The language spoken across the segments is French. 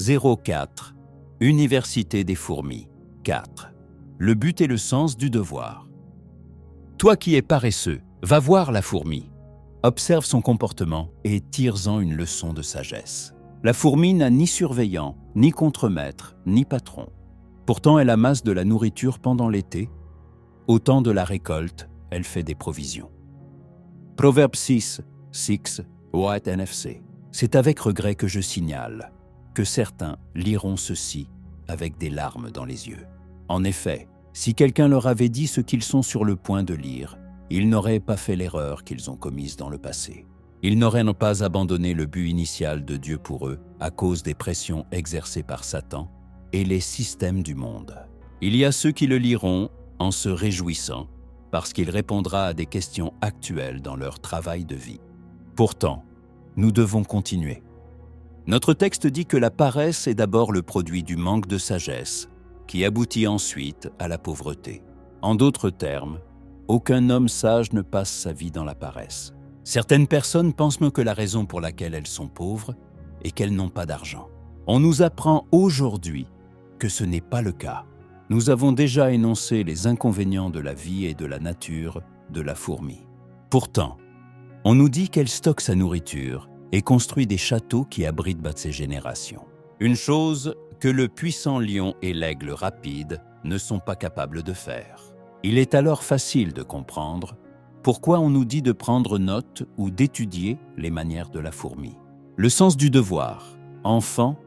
04. Université des fourmis. 4. Le but et le sens du devoir. Toi qui es paresseux, va voir la fourmi. Observe son comportement et tire-en une leçon de sagesse. La fourmi n'a ni surveillant, ni contremaître, ni patron. Pourtant, elle amasse de la nourriture pendant l'été. Au temps de la récolte, elle fait des provisions. Proverbe 6, White NFC. C'est avec regret que je signale que certains liront ceci avec des larmes dans les yeux. En effet, si quelqu'un leur avait dit ce qu'ils sont sur le point de lire, ils n'auraient pas fait l'erreur qu'ils ont commise dans le passé. Ils n'auraient pas abandonné le but initial de Dieu pour eux à cause des pressions exercées par Satan et les systèmes du monde. Il y a ceux qui le liront en se réjouissant parce qu'il répondra à des questions actuelles dans leur travail de vie. Pourtant, nous devons continuer. Notre texte dit que la paresse est d'abord le produit du manque de sagesse, qui aboutit ensuite à la pauvreté. En d'autres termes, aucun homme sage ne passe sa vie dans la paresse. Certaines personnes pensent même que la raison pour laquelle elles sont pauvres est qu'elles n'ont pas d'argent. On nous apprend aujourd'hui que ce n'est pas le cas. Nous avons déjà énoncé les inconvénients de la vie et de la nature de la fourmi. Pourtant, on nous dit qu'elle stocke sa nourriture et construit des châteaux qui abritent ses générations. Une chose que le puissant lion et l'aigle rapide ne sont pas capables de faire. Il est alors facile de comprendre pourquoi on nous dit de prendre note ou d'étudier les manières de la fourmi. Le sens du devoir. Enfant,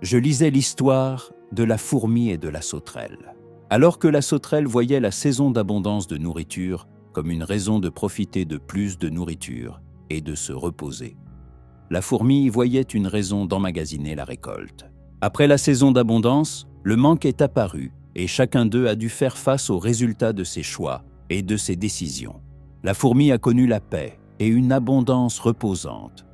je lisais l'histoire de la fourmi et de la sauterelle. Alors que la sauterelle voyait la saison d'abondance de nourriture comme une raison de profiter de plus de nourriture et de se reposer, la fourmi y voyait une raison d'emmagasiner la récolte. Après la saison d'abondance, le manque est apparu et chacun d'eux a dû faire face aux résultats de ses choix et de ses décisions. La fourmi a connu la paix et une abondance reposante,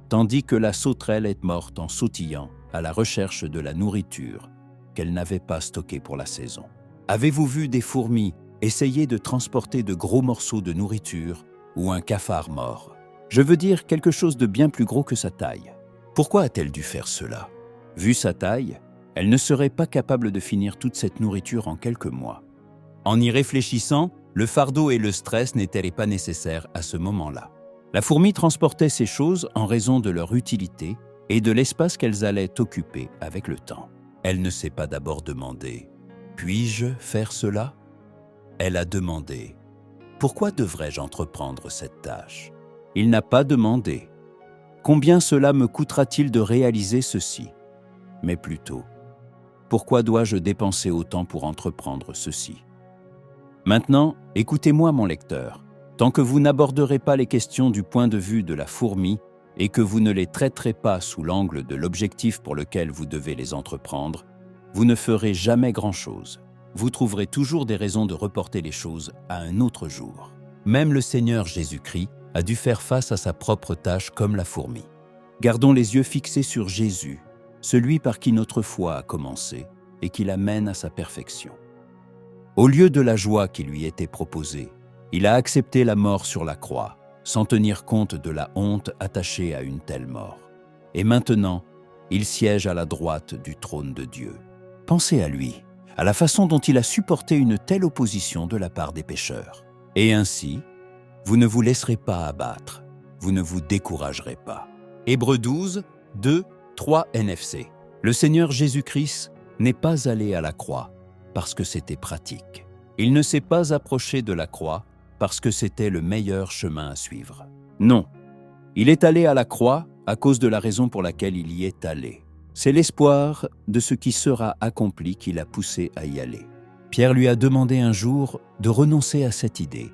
tandis que la sauterelle est morte en sautillant à la recherche de la nourriture qu'elle n'avait pas stockée pour la saison. Avez-vous vu des fourmis essayer de transporter de gros morceaux de nourriture ou un cafard mort? Je veux dire quelque chose de bien plus gros que sa taille. Pourquoi a-t-elle dû faire cela? Vu sa taille, elle ne serait pas capable de finir toute cette nourriture en quelques mois. En y réfléchissant, le fardeau et le stress n'étaient pas nécessaires à ce moment-là. La fourmi transportait ces choses en raison de leur utilité et de l'espace qu'elles allaient occuper avec le temps. Elle ne s'est pas d'abord demandé « Puis-je faire cela ?» Elle a demandé « Pourquoi devrais-je entreprendre cette tâche ?» Il n'a pas demandé « Combien cela me coûtera-t-il de réaliser ceci ?» mais plutôt « Pourquoi dois-je dépenser autant pour entreprendre ceci ?» Maintenant, écoutez-moi mon lecteur. Tant que vous n'aborderez pas les questions du point de vue de la fourmi et que vous ne les traiterez pas sous l'angle de l'objectif pour lequel vous devez les entreprendre, vous ne ferez jamais grand-chose. Vous trouverez toujours des raisons de reporter les choses à un autre jour. Même le Seigneur Jésus-Christ a dû faire face à sa propre tâche comme la fourmi. Gardons les yeux fixés sur Jésus, celui par qui notre foi a commencé et qui la mène à sa perfection. Au lieu de la joie qui lui était proposée, il a accepté la mort sur la croix, sans tenir compte de la honte attachée à une telle mort. Et maintenant, il siège à la droite du trône de Dieu. Pensez à lui, à la façon dont il a supporté une telle opposition de la part des pécheurs. Et ainsi, vous ne vous laisserez pas abattre, vous ne vous découragerez pas. Hébreux 12, 2, 3 NFC. Le Seigneur Jésus-Christ n'est pas allé à la croix parce que c'était pratique. Il ne s'est pas approché de la croix parce que c'était le meilleur chemin à suivre. Non, il est allé à la croix à cause de la raison pour laquelle il y est allé. C'est l'espoir de ce qui sera accompli qui l'a poussé à y aller. Pierre lui a demandé un jour de renoncer à cette idée,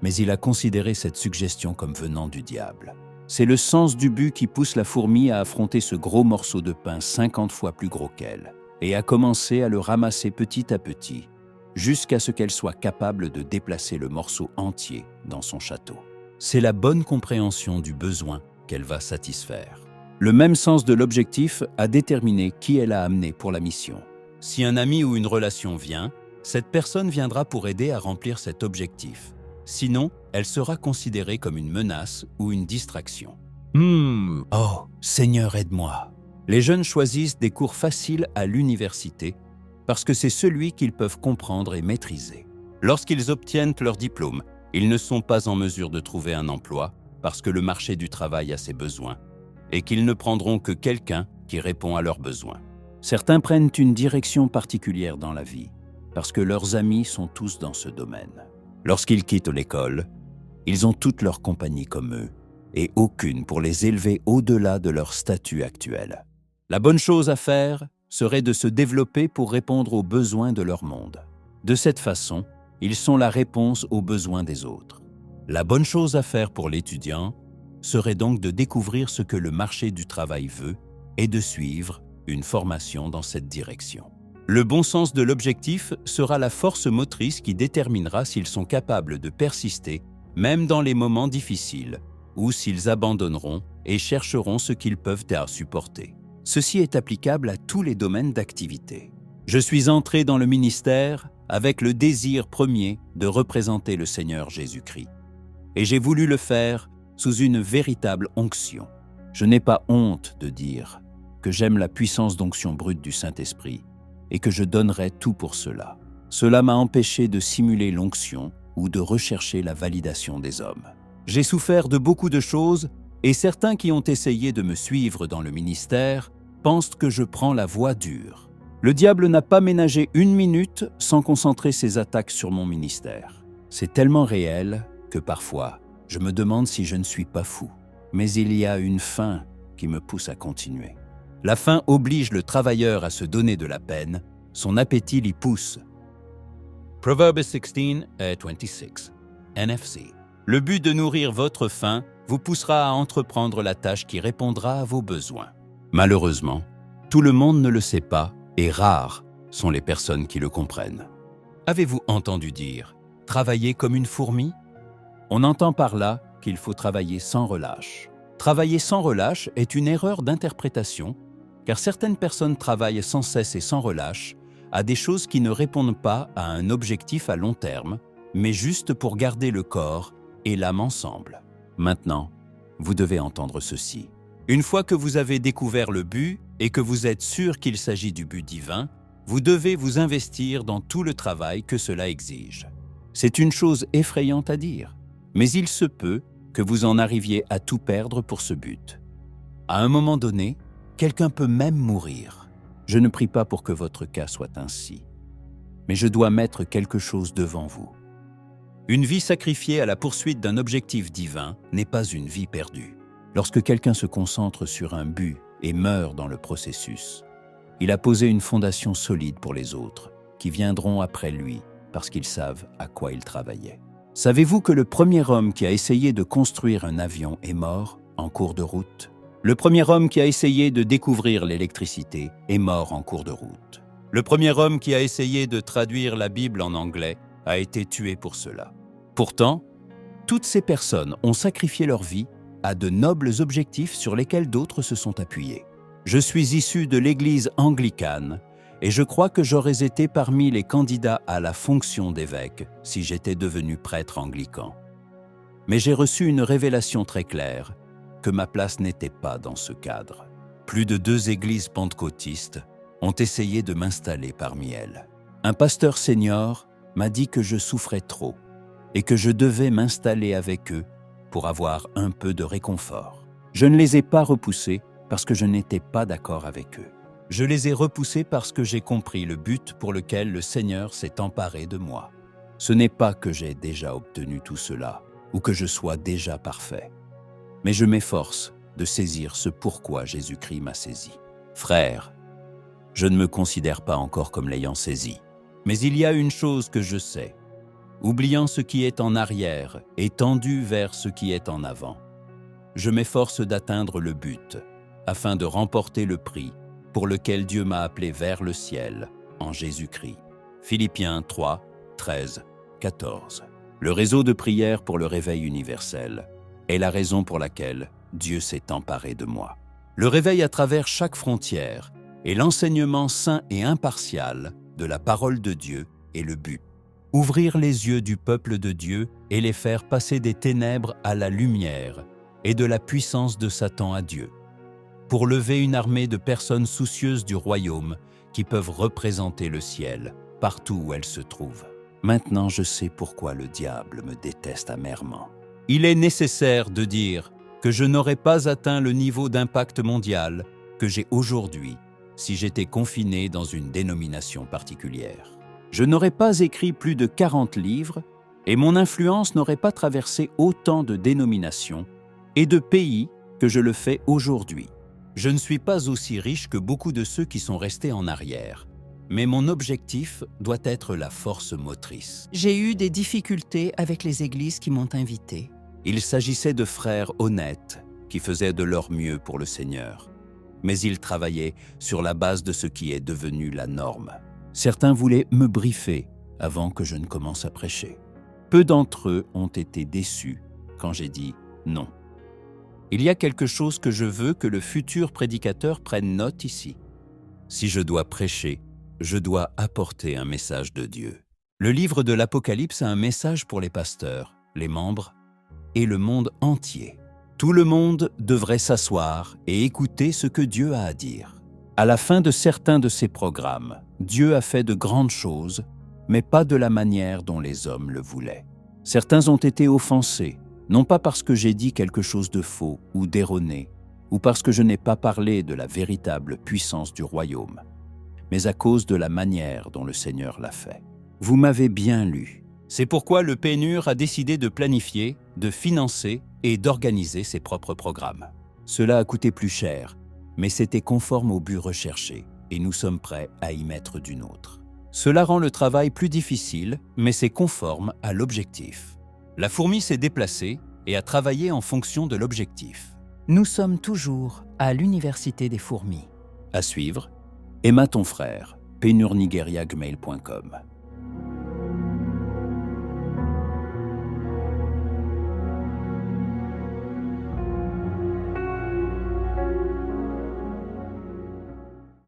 mais il a considéré cette suggestion comme venant du diable. C'est le sens du but qui pousse la fourmi à affronter ce gros morceau de pain 50 fois plus gros qu'elle et à commencer à le ramasser petit à petit, jusqu'à ce qu'elle soit capable de déplacer le morceau entier dans son château. C'est la bonne compréhension du besoin qu'elle va satisfaire. Le même sens de l'objectif a déterminé qui elle a amené pour la mission. Si un ami ou une relation vient, cette personne viendra pour aider à remplir cet objectif. Sinon, elle sera considérée comme une menace ou une distraction. Oh, Seigneur, aide-moi. Les jeunes choisissent des cours faciles à l'université parce que c'est celui qu'ils peuvent comprendre et maîtriser. Lorsqu'ils obtiennent leur diplôme, ils ne sont pas en mesure de trouver un emploi parce que le marché du travail a ses besoins et qu'ils ne prendront que quelqu'un qui répond à leurs besoins. Certains prennent une direction particulière dans la vie parce que leurs amis sont tous dans ce domaine. Lorsqu'ils quittent l'école, ils ont toute leur compagnie comme eux et aucune pour les élever au-delà de leur statut actuel. La bonne chose à faire serait de se développer pour répondre aux besoins de leur monde. De cette façon, ils sont la réponse aux besoins des autres. La bonne chose à faire pour l'étudiant serait donc de découvrir ce que le marché du travail veut et de suivre une formation dans cette direction. Le bon sens de l'objectif sera la force motrice qui déterminera s'ils sont capables de persister, même dans les moments difficiles, ou s'ils abandonneront et chercheront ce qu'ils peuvent à supporter. Ceci est applicable à tous les domaines d'activité. Je suis entré dans le ministère avec le désir premier de représenter le Seigneur Jésus-Christ. Et j'ai voulu le faire sous une véritable onction. Je n'ai pas honte de dire que j'aime la puissance d'onction brute du Saint-Esprit et que je donnerai tout pour cela. Cela m'a empêché de simuler l'onction ou de rechercher la validation des hommes. J'ai souffert de beaucoup de choses et certains qui ont essayé de me suivre dans le ministère pensent que je prends la voie dure. Le diable n'a pas ménagé une minute sans concentrer ses attaques sur mon ministère. C'est tellement réel que parfois, je me demande si je ne suis pas fou. Mais il y a une faim qui me pousse à continuer. La faim oblige le travailleur à se donner de la peine, son appétit l'y pousse. Proverbes 16:26, NFC. Le but de nourrir votre faim vous poussera à entreprendre la tâche qui répondra à vos besoins. Malheureusement, tout le monde ne le sait pas et rares sont les personnes qui le comprennent. Avez-vous entendu dire « travailler comme une fourmi » ? On entend par là qu'il faut travailler sans relâche. Travailler sans relâche est une erreur d'interprétation, car certaines personnes travaillent sans cesse et sans relâche à des choses qui ne répondent pas à un objectif à long terme, mais juste pour garder le corps et l'âme ensemble. Maintenant, vous devez entendre ceci. Une fois que vous avez découvert le but et que vous êtes sûr qu'il s'agit du but divin, vous devez vous investir dans tout le travail que cela exige. C'est une chose effrayante à dire, mais il se peut que vous en arriviez à tout perdre pour ce but. À un moment donné, quelqu'un peut même mourir. Je ne prie pas pour que votre cas soit ainsi, mais je dois mettre quelque chose devant vous. Une vie sacrifiée à la poursuite d'un objectif divin n'est pas une vie perdue. Lorsque quelqu'un se concentre sur un but et meurt dans le processus, il a posé une fondation solide pour les autres, qui viendront après lui parce qu'ils savent à quoi il travaillait. Savez-vous que le premier homme qui a essayé de construire un avion est mort en cours de route? Le premier homme qui a essayé de découvrir l'électricité est mort en cours de route. Le premier homme qui a essayé de traduire la Bible en anglais a été tué pour cela. Pourtant, toutes ces personnes ont sacrifié leur vie à de nobles objectifs sur lesquels d'autres se sont appuyés. Je suis issu de l'Église anglicane et je crois que j'aurais été parmi les candidats à la fonction d'évêque si j'étais devenu prêtre anglican. Mais j'ai reçu une révélation très claire que ma place n'était pas dans ce cadre. Plus de 2 églises pentecôtistes ont essayé de m'installer parmi elles. Un pasteur senior m'a dit que je souffrais trop et que je devais m'installer avec eux pour avoir un peu de réconfort. Je ne les ai pas repoussés parce que je n'étais pas d'accord avec eux. Je les ai repoussés parce que j'ai compris le but pour lequel le Seigneur s'est emparé de moi. Ce n'est pas que j'ai déjà obtenu tout cela ou que je sois déjà parfait, mais je m'efforce de saisir ce pourquoi Jésus-Christ m'a saisi. Frère, je ne me considère pas encore comme l'ayant saisi, mais il y a une chose que je sais. Oubliant ce qui est en arrière et tendu vers ce qui est en avant, je m'efforce d'atteindre le but, afin de remporter le prix pour lequel Dieu m'a appelé vers le ciel, en Jésus-Christ. Philippiens 3, 13, 14. Le réseau de prière pour le réveil universel est la raison pour laquelle Dieu s'est emparé de moi. Le réveil à travers chaque frontière et l'enseignement saint et impartial de la parole de Dieu est le but. Ouvrir les yeux du peuple de Dieu et les faire passer des ténèbres à la lumière et de la puissance de Satan à Dieu. pour lever une armée de personnes soucieuses du royaume qui peuvent représenter le ciel partout où elles se trouvent. Maintenant, je sais pourquoi le diable me déteste amèrement. Il est nécessaire de dire que je n'aurais pas atteint le niveau d'impact mondial que j'ai aujourd'hui si j'étais confiné dans une dénomination particulière. Je n'aurais pas écrit plus de 40 livres et mon influence n'aurait pas traversé autant de dénominations et de pays que je le fais aujourd'hui. Je ne suis pas aussi riche que beaucoup de ceux qui sont restés en arrière, mais mon objectif doit être la force motrice. J'ai eu des difficultés avec les églises qui m'ont invité. Il s'agissait de frères honnêtes qui faisaient de leur mieux pour le Seigneur, mais ils travaillaient sur la base de ce qui est devenu la norme. Certains voulaient me briefer avant que je ne commence à prêcher. Peu d'entre eux ont été déçus quand j'ai dit non. Il y a quelque chose que je veux que le futur prédicateur prenne note ici. Si je dois prêcher, je dois apporter un message de Dieu. Le livre de l'Apocalypse a un message pour les pasteurs, les membres et le monde entier. Tout le monde devrait s'asseoir et écouter ce que Dieu a à dire. À la fin de certains de ses programmes, Dieu a fait de grandes choses, mais pas de la manière dont les hommes le voulaient. Certains ont été offensés, non pas parce que j'ai dit quelque chose de faux ou d'erroné, ou parce que je n'ai pas parlé de la véritable puissance du royaume, mais à cause de la manière dont le Seigneur l'a fait. Vous m'avez bien lu. C'est pourquoi le PNUR a décidé de planifier, de financer et d'organiser ses propres programmes. Cela a coûté plus cher, mais c'était conforme au but recherché, et nous sommes prêts à y mettre du nôtre. Cela rend le travail plus difficile, mais c'est conforme à l'objectif. La fourmi s'est déplacée et a travaillé en fonction de l'objectif. Nous sommes toujours à l'Université des fourmis. À suivre, Emma ton frère, penurnigeria@gmail.com.